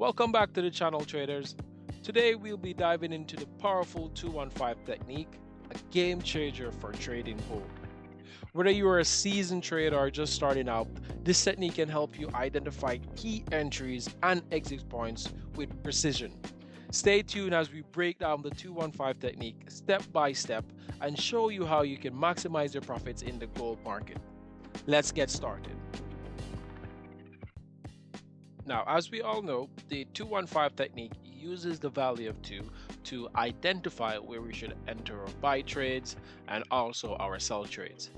Welcome back to the channel, traders. Today we'll be diving into the powerful 215 technique, a game changer for trading gold. Whether you are a seasoned trader or just starting out, this technique can help you identify key entries and exit points with precision. Stay tuned as we break down the 215 technique step by step and show you how you can maximize your profits in the gold market. Let's get started. Now, as we all know, the 215 technique uses the value of 2 to identify where we should enter our buy trades and also our sell trades.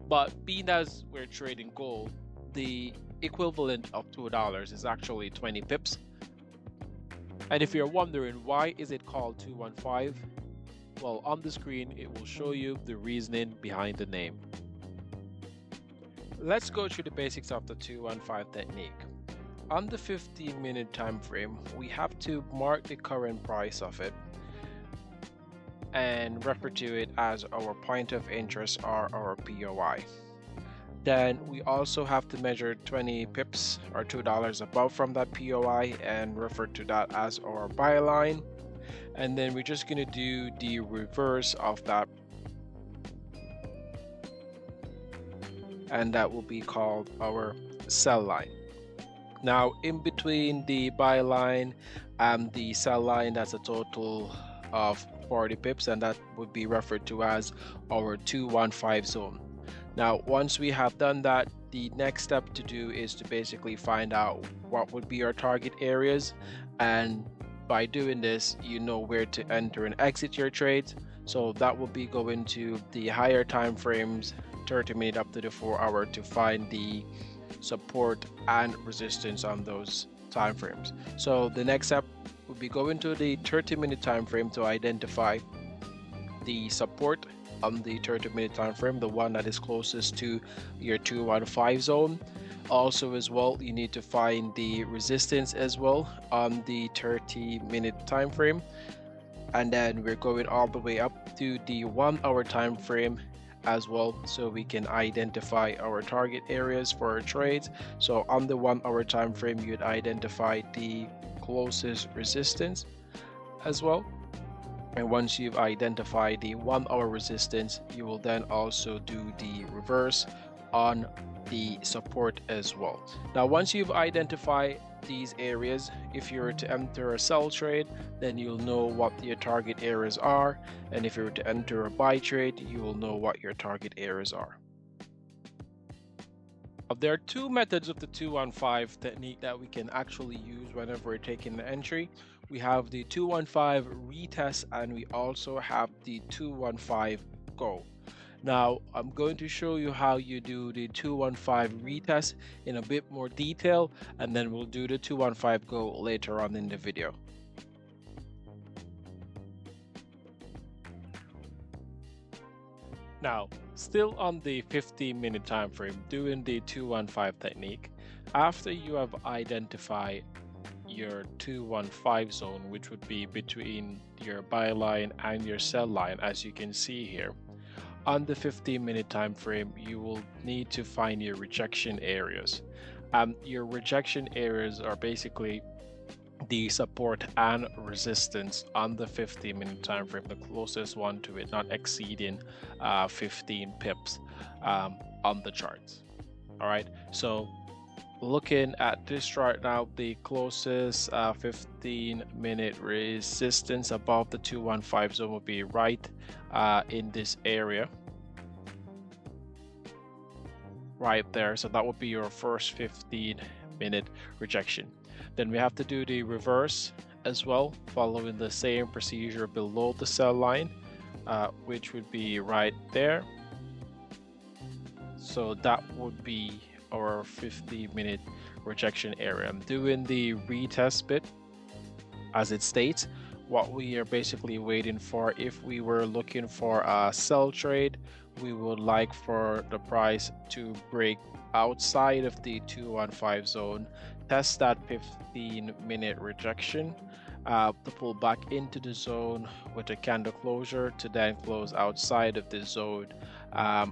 But being as we're trading gold, the equivalent of $2 is actually 20 pips. And if you're wondering why is it called 215, well, on the screen it will show you the reasoning behind the name. Let's go through the basics of the 215 technique. On the 15-minute time frame, we have to mark the current price of it and refer to it as our point of interest or our POI. Then we also have to measure 20 pips or $2 above from that POI and refer to that as our buy line. And then we're just going to do the reverse of that, and that will be called our sell line. Now, in between the buy line and the sell line, that's a total of 40 pips, and that would be referred to as our 215 zone. Now, once we have done that, the next step to do is to basically find out what would be our target areas, and by doing this, you know where to enter and exit your trades. So that will be going to the higher time frames, 30-minute up to the 4-hour, to find the support and resistance on those time frames. So the next step would be going to the 30-minute time frame to identify the support on the 30-minute time frame, the one that is closest to your 215 zone. Also as well, you need to find the resistance as well on the 30-minute time frame, and then we're going all the way up to the 1-hour time frame as well, so we can identify our target areas for our trades. So on the 1-hour time frame, you'd identify the closest resistance as well, and once you've identified the 1-hour resistance, you will then also do the reverse on the support as well. Now, once you've identified these areas, if you were to enter a sell trade, then you'll know what your target areas are, and if you were to enter a buy trade, you will know what your target areas are. There are two methods of the 215 technique that we can actually use whenever we're taking the entry. We have the 215 retest, and we also have the 215 go. Now, I'm going to show you how you do the 215 retest in a bit more detail, and then we'll do the 215 go later on in the video. Now, still on the 15-minute time frame, doing the 215 technique, after you have identified your 215 zone, which would be between your buy line and your sell line, as you can see here, on the 15-minute time frame, you will need to find your rejection areas. Your rejection areas are basically the support and resistance on the 15-minute time frame, the closest one to it, not exceeding 15 pips on the charts. All right, so looking at this chart now, the closest 15-minute resistance above the 215 zone will be right in this area right there. So that would be your first 15-minute rejection. Then we have to do the reverse as well, following the same procedure below the sell line, which would be right there. So that would be our 50-minute rejection area. I'm doing the retest bit as it states. What we are basically waiting for, if we were looking for a sell trade, we would like for the price to break outside of the 215 zone, test that 15-minute rejection, to pull back into the zone with a candle closure to then close outside of the zone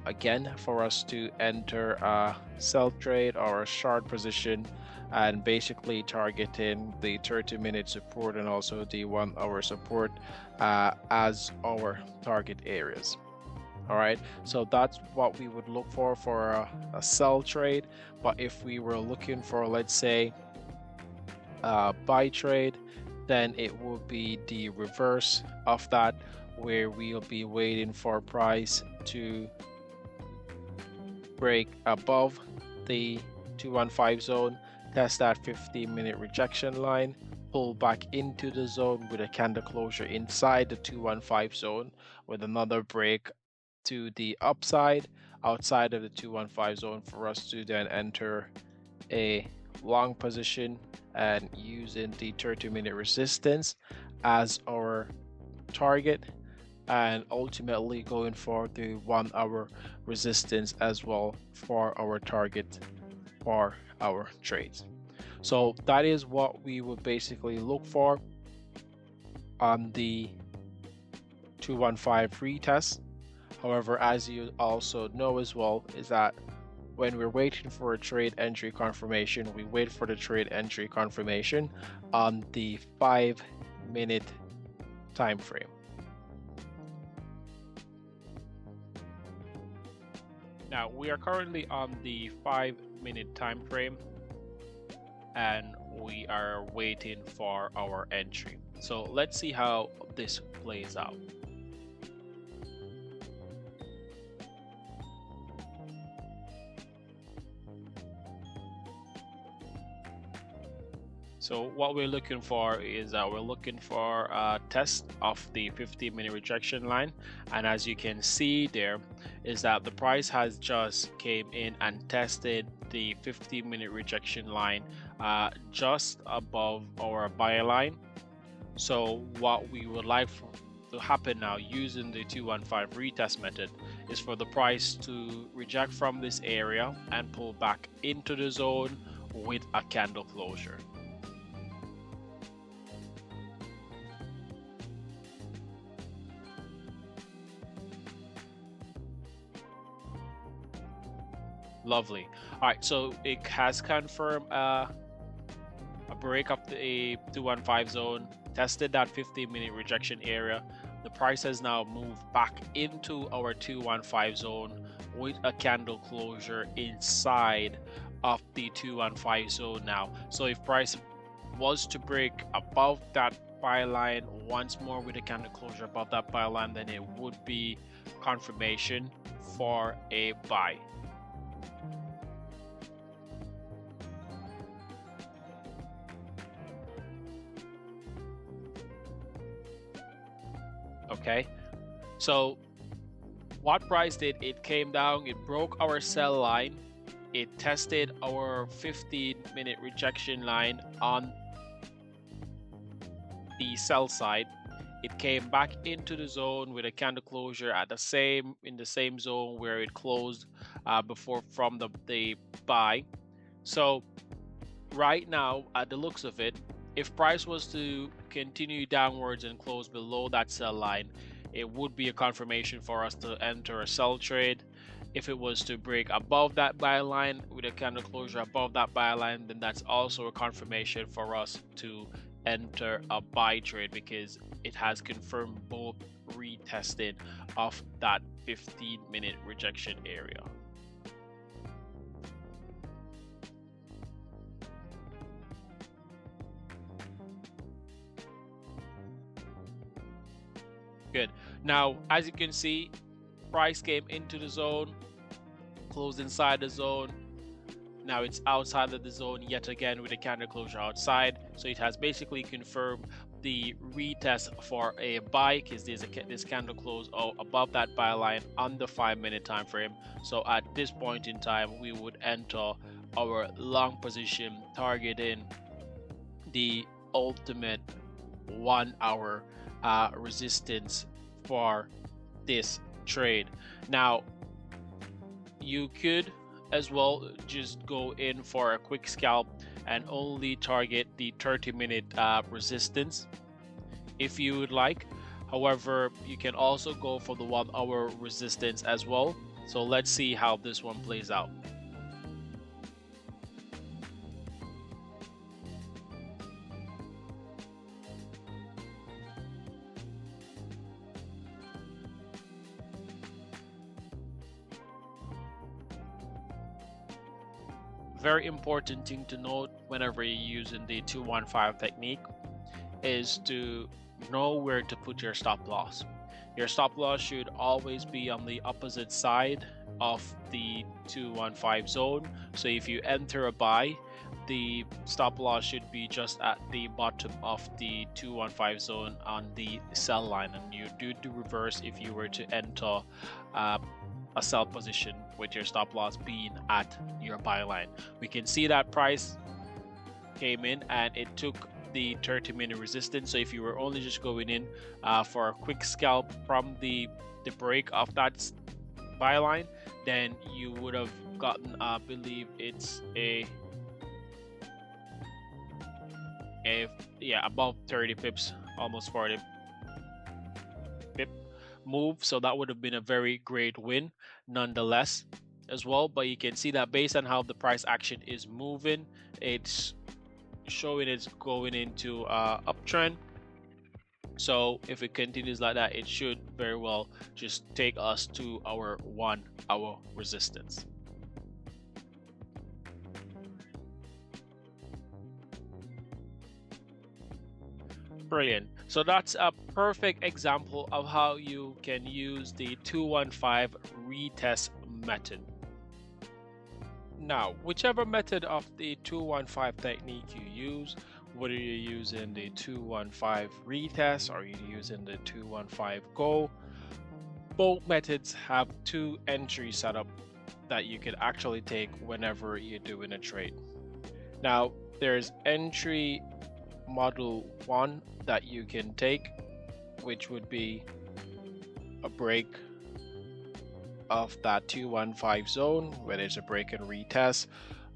again for us to enter a sell trade or a short position and basically targeting the 30-minute support and also the 1 hour support as our target areas. All right, so that's what we would look for a sell trade. But if we were looking for, let's say, buy trade, then it will be the reverse of that, where we'll be waiting for price to break above the 215 zone, test that 15-minute rejection line, pull back into the zone with a candle closure inside the 215 zone with another break to the upside outside of the 215 zone for us to then enter a long position and using the 30-minute resistance as our target, and ultimately going for the 1 hour resistance as well for our target for our trades. So that is what we would basically look for on the 215 retest. However, as you also know as well, is that when we're waiting for a trade entry confirmation, we wait for the trade entry confirmation on the 5-minute time frame. Now we are currently on the 5-minute time frame and we are waiting for our entry. So let's see how this plays out. So what we're looking for is we're looking for a test of the 15-minute rejection line, and as you can see there is that the price has just came in and tested the 15-minute rejection line just above our buy line. So what we would like to happen now using the 215 retest method is for the price to reject from this area and pull back into the zone with a candle closure. Lovely. All right, so it has confirmed a break of the 215 zone, tested that 15-minute rejection area. The price has now moved back into our 215 zone with a candle closure inside of the 215 zone now. So if price was to break above that buy line once more with a candle closure above that buy line, then it would be confirmation for a buy. Okay, so what price did, it came down, it broke our sell line, it tested our 15-minute rejection line on the sell side, it came back into the zone with a candle closure at in the same zone where it closed before from the buy. So right now, at the looks of it, if price was to continue downwards and close below that sell line, it would be a confirmation for us to enter a sell trade. If it was to break above that buy line with a candle closure above that buy line, then that's also a confirmation for us to enter a buy trade, because it has confirmed both retesting of that 15-minute rejection area. Good. Now, as you can see, price came into the zone, closed inside the zone. Now it's outside of the zone yet again with a candle closure outside. So it has basically confirmed the retest for a buy, because there's this candle close above that buy line on the 5-minute time frame. So at this point in time, we would enter our long position targeting the ultimate 1-hour resistance for this trade. Now you could as well just go in for a quick scalp and only target the 30-minute resistance if you would like. However, you can also go for the 1-hour resistance as well. So let's see how this one plays out. very important thing to note whenever you're using the 215 technique is to know where to put your stop loss. Your stop loss should always be on the opposite side of the 215 zone. So if you enter a buy, the stop loss should be just at the bottom of the 215 zone on the sell line, and you do the reverse if you were to enter a sell position with your stop loss being at your buy line. We can see that price came in and it took the 30-minute resistance. So if you were only just going in for a quick scalp from the break of that buy line, then you would have gotten, I believe it's a above 30 pips, almost 40 pip move. So that would have been a very great win nonetheless as well. But you can see that based on how the price action is moving, it's showing it's going into uptrend. So if it continues like that, it should very well just take us to our 1 hour resistance. Brilliant. So that's a perfect example of how you can use the 215 retest method. Now, whichever method of the 215 technique you use, whether you're using the 215 retest or you're using the 215 go, both methods have two entry setup that you can actually take whenever you're doing a trade. Now, there's entry model 1 that you can take, which would be a break of that 215 zone, whether it's a break and retest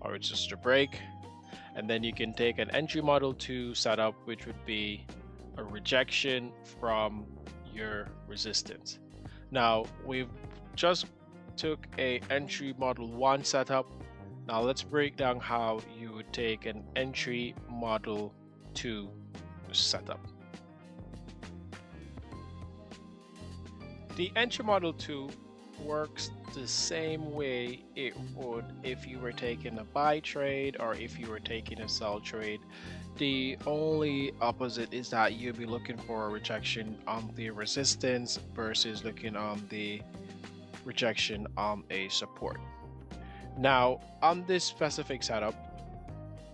or it's just a break. And then you can take an entry model 2 setup, which would be a rejection from your resistance. Now we've just took a entry model 1 setup. Now let's break down how you would take an entry model 2 setup. The entry model 2 works the same way it would if you were taking a buy trade or if you were taking a sell trade. The only opposite is that you'll be looking for a rejection on the resistance versus looking on the rejection on a support. Now on this specific setup,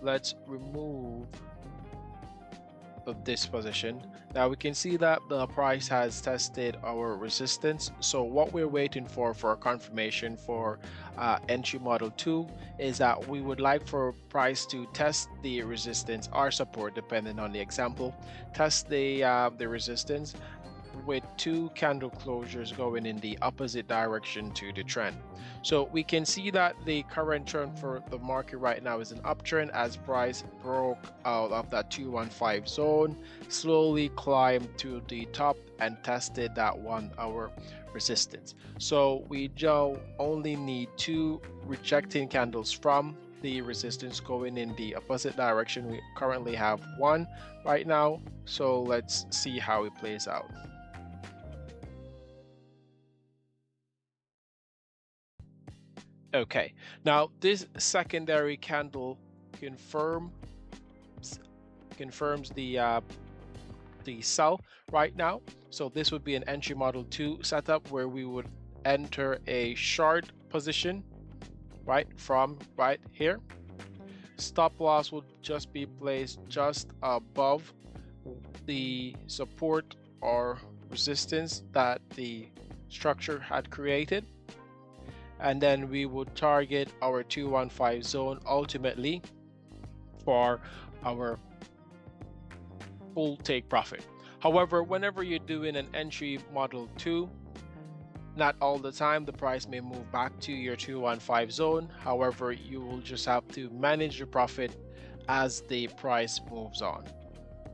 let's remove this position. Now we can see that the price has tested our resistance. So what we're waiting for a confirmation for entry model 2 is that we would like for price to test the resistance or support, depending on the example, test the resistance with 2 candle closures going in the opposite direction to the trend. So we can see that the current trend for the market right now is an uptrend as price broke out of that 215 zone, slowly climbed to the top and tested that 1 hour resistance. So we now only need 2 rejecting candles from the resistance going in the opposite direction. We currently have 1 right now, so let's see how it plays out. Okay, now this secondary candle confirms the sell right now. So this would be an entry model 2 setup where we would enter a short position right from right here. Stop loss would just be placed just above the support or resistance that the structure had created, and then we would target our 215 zone ultimately for our full take profit. However, whenever you're doing an entry model 2, not all the time the price may move back to your 215 zone. However, you will just have to manage your profit as the price moves on.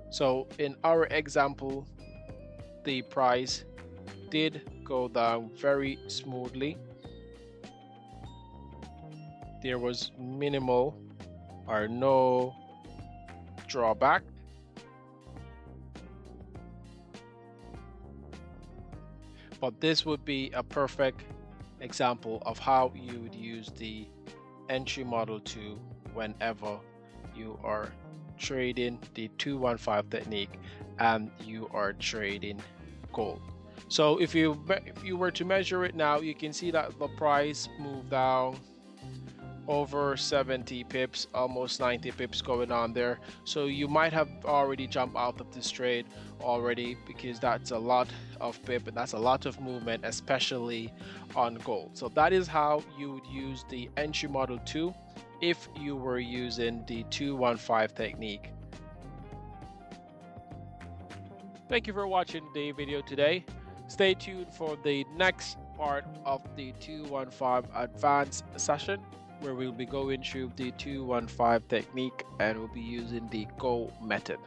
So in our example, the price did go down very smoothly. There was minimal or no drawback. But this would be a perfect example of how you would use the entry model 2 whenever you are trading the 215 technique and you are trading gold. So if you were to measure it now, you can see that the price moved down over 70 pips, almost 90 pips going on there. So you might have already jumped out of this trade already, because that's a lot of pip and that's a lot of movement, especially on gold. So that is how you would use the entry model 2 if you were using the 215 technique. Thank you for watching the video today. Stay tuned for the next part of the 215 advanced session, where we'll be going through the 215 technique and we'll be using the Go method.